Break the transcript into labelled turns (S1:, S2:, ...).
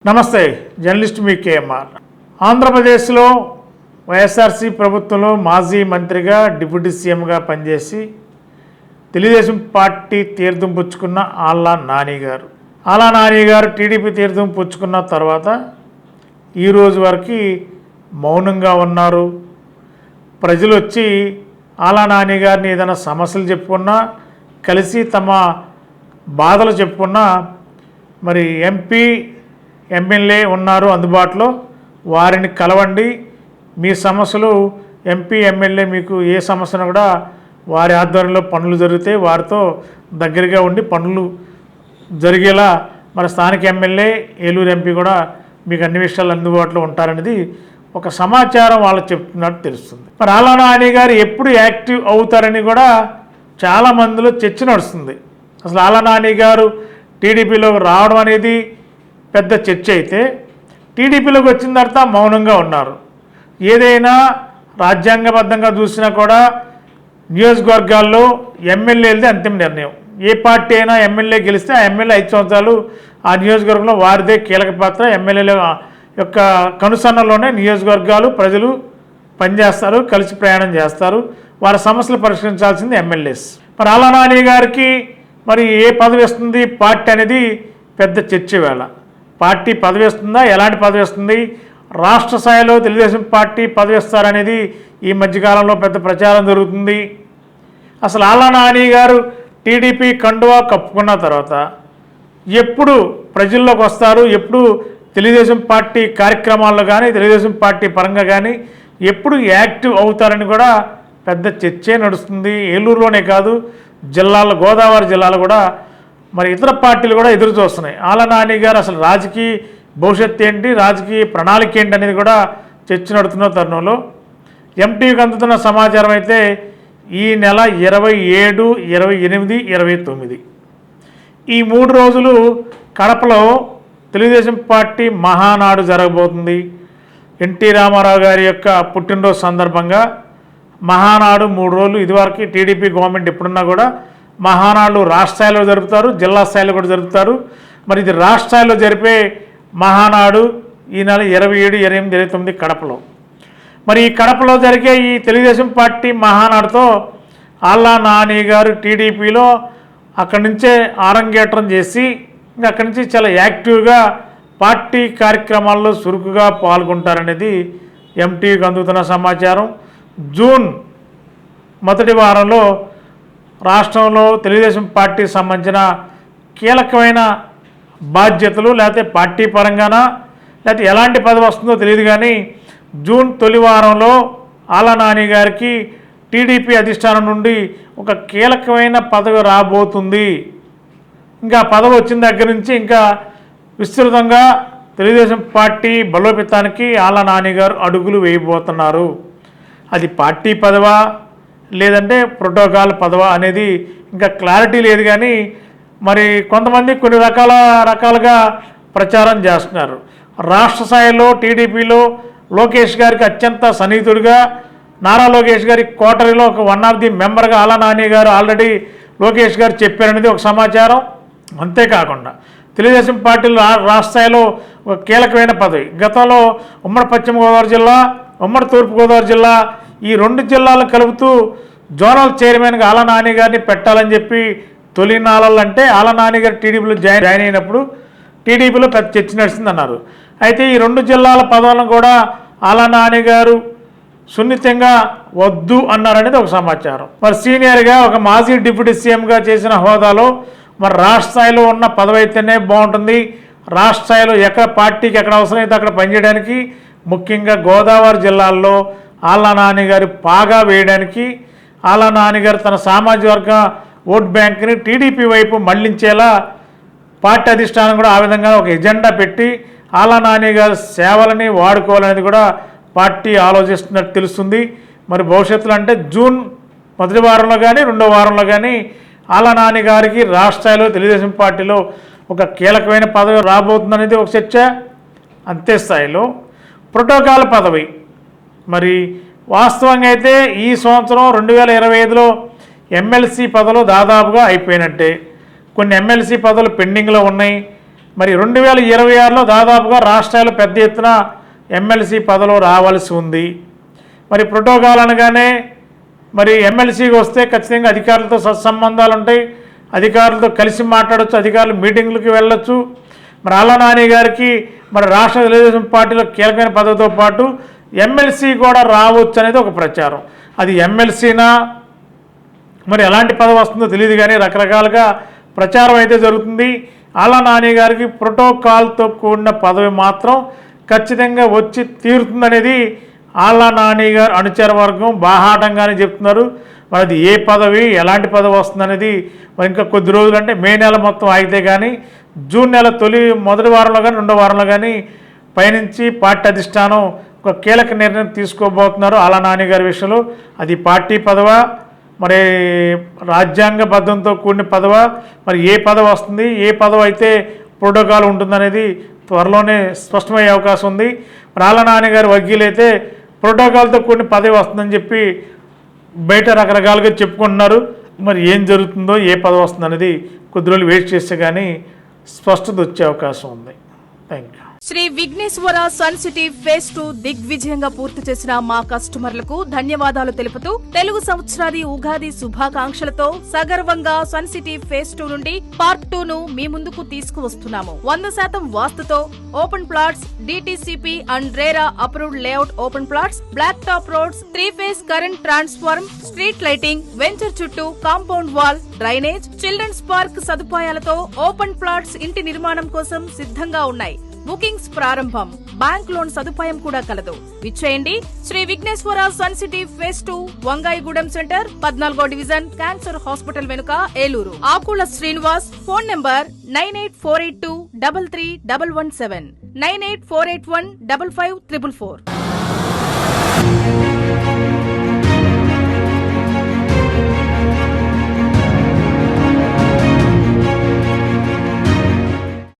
S1: నమస్తే, జర్నలిస్ట్ మీ కేఎంఆర్. ఆంధ్రప్రదేశ్లో వైఎస్ఆర్సీ ప్రభుత్వంలో మాజీ మంత్రిగా డిప్యూటీ సీఎంగా పనిచేసి తెలుగుదేశం పార్టీ తీర్థం పుచ్చుకున్న ఆళ్ళ నాని గారు టీడీపీ తీర్థం పుచ్చుకున్న తర్వాత ఈరోజు వరకు మౌనంగా ఉన్నారు. ప్రజలు వచ్చి ఆళ్ళ నాని గారిని ఏదైనా సమస్యలు చెప్పుకున్నా, కలిసి తమ బాధలు చెప్పుకున్నా, మరి ఎంపీ ఎమ్మెల్యే ఉన్నారు అందుబాటులో, వారిని కలవండి, మీ సమస్యలు ఎంపీ ఎమ్మెల్యే మీకు ఏ సమస్యను కూడా వారి ఆధ్వర్యంలో పనులు జరిగితే వారితో దగ్గరగా ఉండి పనులు జరిగేలా మన స్థానిక ఎమ్మెల్యే ఏలూరు ఎంపీ కూడా మీకు అన్ని విషయాలు అందుబాటులో ఉంటారనేది ఒక సమాచారం వాళ్ళు చెప్తున్నట్టు తెలుస్తుంది. మరి ఆళ్ళ నాని గారు ఎప్పుడు యాక్టివ్ అవుతారని కూడా చాలామందిలో చర్చ నడుస్తుంది. అసలు ఆళ్ళ నాని గారు టీడీపీలోకి రావడం అనేది పెద్ద చర్చ అయితే, టీడీపీలోకి వచ్చిన తర్వాత మౌనంగా ఉన్నారు. ఏదైనా రాజ్యాంగబద్ధంగా చూసినా కూడా నియోజకవర్గాల్లో ఎమ్మెల్యేలది అంతిమ నిర్ణయం. ఏ పార్టీ అయినా ఎమ్మెల్యే గెలిస్తే ఆ ఎమ్మెల్యే 5 సంవత్సరాలు ఆ నియోజకవర్గంలో వారిదే కీలక పాత్ర. ఎమ్మెల్యేల యొక్క కనుసన్నలోనే నియోజకవర్గాలు ప్రజలు పనిచేస్తారు, కలిసి ప్రయాణం చేస్తారు. వారి సమస్యలు పరిష్కరించాల్సింది ఎమ్మెల్యేస్. మరి ఆళ్ళ నాని గారికి మరి ఏ పదవి ఇస్తుంది పార్టీ అనేది పెద్ద చర్చ. వేళ పార్టీ పదవి ఇస్తుందా, ఎలాంటి పదవి ఇస్తుంది, రాష్ట్ర స్థాయిలో తెలుగుదేశం పార్టీ పదవి ఇస్తారనేది ఈ మధ్యకాలంలో పెద్ద ప్రచారం జరుగుతుంది. అసలు ఆళ్ళ నాని గారు టీడీపీ కండువా కప్పుకున్న తర్వాత ఎప్పుడు ప్రజల్లోకి వస్తారు, ఎప్పుడు తెలుగుదేశం పార్టీ కార్యక్రమాల్లో కానీ తెలుగుదేశం పార్టీ పరంగా కానీ ఎప్పుడు యాక్టివ్ అవుతారని కూడా పెద్ద చర్చే నడుస్తుంది. ఏలూరులోనే కాదు, జిల్లాలో, గోదావరి జిల్లాలో కూడా మరి ఇతర పార్టీలు కూడా ఎదురు చూస్తున్నాయి. ఆళ్ళ నాని గారు అసలు రాజకీయ భవిష్యత్తు ఏంటి, రాజకీయ ప్రణాళిక ఏంటి అనేది కూడా చర్చ నడుతున్న తరుణంలో ఎంటీవీకి అందుతున్న సమాచారం అయితే ఈ నెల 27, 28, 29 ఈ 3 రోజులు కడపలో తెలుగుదేశం పార్టీ మహానాడు జరగబోతుంది. ఎన్టీ రామారావు గారి యొక్క పుట్టినరోజు సందర్భంగా మహానాడు 3 రోజులు. ఇదివరకు టీడీపీ గవర్నమెంట్ ఎప్పుడున్నా కూడా మహానాడు రాష్ట్ర స్థాయిలో జరుపుతారు, జిల్లా స్థాయిలో కూడా జరుపుతారు. మరి ఇది రాష్ట్ర స్థాయిలో జరిపే మహానాడు ఈ నెల 27, 28, 29 కడపలో. మరి ఈ కడపలో జరిగే ఈ తెలుగుదేశం పార్టీ మహానాడుతో ఆళ్ళ నాని గారు టీడీపీలో అక్కడి నుంచే ఆరంగేట్రం చేసి ఇంకా అక్కడి నుంచి చాలా యాక్టివ్గా పార్టీ కార్యక్రమాల్లో చురుకుగా పాల్గొంటారనేది ఎంటీవీకి అందుతున్న సమాచారం. జూన్ మొదటి వారంలో రాష్ట్రంలో తెలుగుదేశం పార్టీకి సంబంధించిన కీలకమైన బాధ్యతలు, లేకపోతే పార్టీ పరంగానా లేకపోతే ఎలాంటి పదవి వస్తుందో తెలియదు కానీ జూన్ తొలి వారంలో ఆళ్ళ నాని గారికి టీడీపీ అధిష్టానం నుండి ఒక కీలకమైన పదవి రాబోతుంది. ఇంకా పదవి వచ్చిన దగ్గర నుంచి ఇంకా విస్తృతంగా తెలుగుదేశం పార్టీ బలోపేతానికి ఆళ్ళ నాని గారు అడుగులు వేయబోతున్నారు. అది పార్టీ పదవా లేదంటే ప్రోటోకాల్ పదవా అనేది ఇంకా క్లారిటీ లేదు. కానీ మరి కొంతమంది కొన్ని రకాలుగా ప్రచారం చేస్తున్నారు. రాష్ట్ర స్థాయిలో టీడీపీలో లోకేష్ గారికి అత్యంత సన్నిహితుడిగా, నారా లోకేష్ గారి కోటరీలో ఒక 1 ఆఫ్ ది మెంబర్గా ఆళ్ళ నాని గారు ఆల్రెడీ లోకేష్ గారు చెప్పారనేది ఒక సమాచారం. అంతేకాకుండా తెలుగుదేశం పార్టీలో రాష్ట్ర స్థాయిలో ఒక కీలకమైన పదవి. గతంలో ఉమ్మడి పశ్చిమ గోదావరి జిల్లా, ఉమ్మడి తూర్పుగోదావరి జిల్లా ఈ 2 జిల్లాలను కలుపుతూ జోనల్ చైర్మన్గా ఆళ్ళ నాని గారిని పెట్టాలని చెప్పి తొలినాళ్ళు అంటే ఆళ్ళ నాని గారు టీడీపీలో జాయిన్ అయినప్పుడు టీడీపీలో పెద్ద చర్చ నడిచిందన్నారు. అయితే ఈ 2 జిల్లాల పదవులను కూడా ఆళ్ళ నాని గారు సున్నితంగా వద్దు అన్నారనేది ఒక సమాచారం. మరి సీనియర్గా ఒక మాజీ డిప్యూటీ సీఎంగా చేసిన హోదాలో మరి రాష్ట్ర స్థాయిలో ఉన్న పదవి అయితేనే బాగుంటుంది, రాష్ట్ర స్థాయిలో ఎక్కడ పార్టీకి ఎక్కడ అవసరమైతే అక్కడ పనిచేయడానికి, ముఖ్యంగా గోదావరి జిల్లాల్లో ఆళ్ళ నాని గారు పాగా వేయడానికి, ఆళ్ళ నాని గారు తన సామాజిక వర్గ ఓట్ బ్యాంక్ని టీడీపీ వైపు మళ్లించేలా పార్టీ అధిష్టానం కూడా ఆ విధంగా ఒక ఎజెండా పెట్టి ఆళ్ళ నాని గారి సేవలని వాడుకోవాలనేది కూడా పార్టీ ఆలోచిస్తున్నట్టు తెలుస్తుంది. మరి భవిష్యత్తులో అంటే జూన్ మొదటి వారంలో కానీ 2వ వారంలో కానీ ఆళ్ళ నాని గారికి రాష్ట్ర స్థాయిలో తెలుగుదేశం పార్టీలో ఒక కీలకమైన పదవి రాబోతుందనేది ఒక చర్చ. అంతే స్థాయిలో ప్రోటోకాల్ పదవి మరి వాస్తవంగా అయితే ఈ సంవత్సరం 2025లో ఎమ్మెల్సీ పదవులు దాదాపుగా అయిపోయినట్టే. కొన్ని ఎమ్మెల్సీ పదవులు పెండింగ్లో ఉన్నాయి. మరి 2026లో దాదాపుగా రాష్ట్రాలు పెద్ద ఎత్తున ఎమ్మెల్సీ పదవులు రావాల్సి ఉంది. మరి ప్రోటోకాల్ అనగానే మరి ఎమ్మెల్సీకి వస్తే ఖచ్చితంగా అధికారులతో సత్సంబంధాలు ఉంటాయి, అధికారులతో కలిసి మాట్లాడవచ్చు, అధికారులు మీటింగ్లకు వెళ్ళొచ్చు. మరి ఆళ్ళ నాని గారికి మరి రాష్ట్ర తెలుగుదేశం పార్టీలో కీలకమైన పదవితో పాటు ఎమ్మెల్సీ కూడా రావచ్చు అనేది ఒక ప్రచారం. అది ఎమ్మెల్సీనా మరి ఎలాంటి పదవి వస్తుందో తెలియదు, కానీ రకరకాలుగా ప్రచారం అయితే జరుగుతుంది. ఆళ్ళ నాని గారికి ప్రోటోకాల్తో కూడిన పదవి మాత్రం ఖచ్చితంగా వచ్చి తీరుతుందనేది ఆళ్ళ నాని గారు అనుచర వర్గం బాహాటంగానే చెప్తున్నారు. మరి అది ఏ పదవి, ఎలాంటి పదవి వస్తుందనేది మరి ఇంకా కొద్ది రోజులు, అంటే మే నెల మొత్తం ఆగితే కానీ జూన్ నెల మొదటి వారంలో కానీ రెండో వారంలో కానీ పైనుంచి పార్టీ అధిష్టానం ఒక కీలక నిర్ణయం తీసుకోబోతున్నారు ఆళ్ళ నాని గారి విషయంలో. అది పార్టీ పదవా, మరి రాజ్యాంగబద్ధంతో కూడిన పదవా, మరి ఏ పదవి వస్తుంది, ఏ పదవి అయితే ప్రోటోకాల్ ఉంటుందనేది త్వరలోనే స్పష్టమయ్యే అవకాశం ఉంది. మరి ఆళ్ళ నాని గారి వకీలైతే ప్రోటోకాల్తో కూడిన పదవి వస్తుందని చెప్పి బయట రకరకాలుగా చెప్పుకుంటున్నారు. మరి ఏం జరుగుతుందో, ఏ పదవి వస్తుందనేది కొద్ది రోజులు వెయిట్ చేస్తే కానీ స్పష్టత వచ్చే అవకాశం ఉంది. Thank you.
S2: Shri Vighneshwara sun city phase 2 దిగ్విజయంగా పూర్తి చేసిన మా కస్టమర్లకు ధన్యవాదాలు తెలుపుతూ తెలుగు సంవత్సరాది ఉగాది శుభాకాంక్షలతో సగర్వంగా సన్ సిటీ ఫేజ్ 2 నుండి పార్ట్ 2 ను మీ ముందుకు తీసుకువస్తున్నాము. 100% వాస్తుతో open plots, DTCP and RERA approved layout open plots, black top roads, 3-phase current transform, street lighting, venture చుట్టూ compound wall, drainage, children's park సదుపాయాలతో ఓపెన్ ప్లాట్స్ ఇంటి నిర్మాణం కోసం సిద్ధంగా ఉన్నాయి. బుకింగ్స్ ప్రారంభం. బ్యాంక్ లోన్ సదుపాయం కూడా కలదు. విచ్చేయండి Shri Vighneshwara sun city phase 2, Vangayigudem center, 14వ డివిజన్, క్యాన్సర్ హాస్పిటల్ వెనుక, ఏలూరు. ఆకుల శ్రీనివాస్. Phone number 9848233117, 9848155444.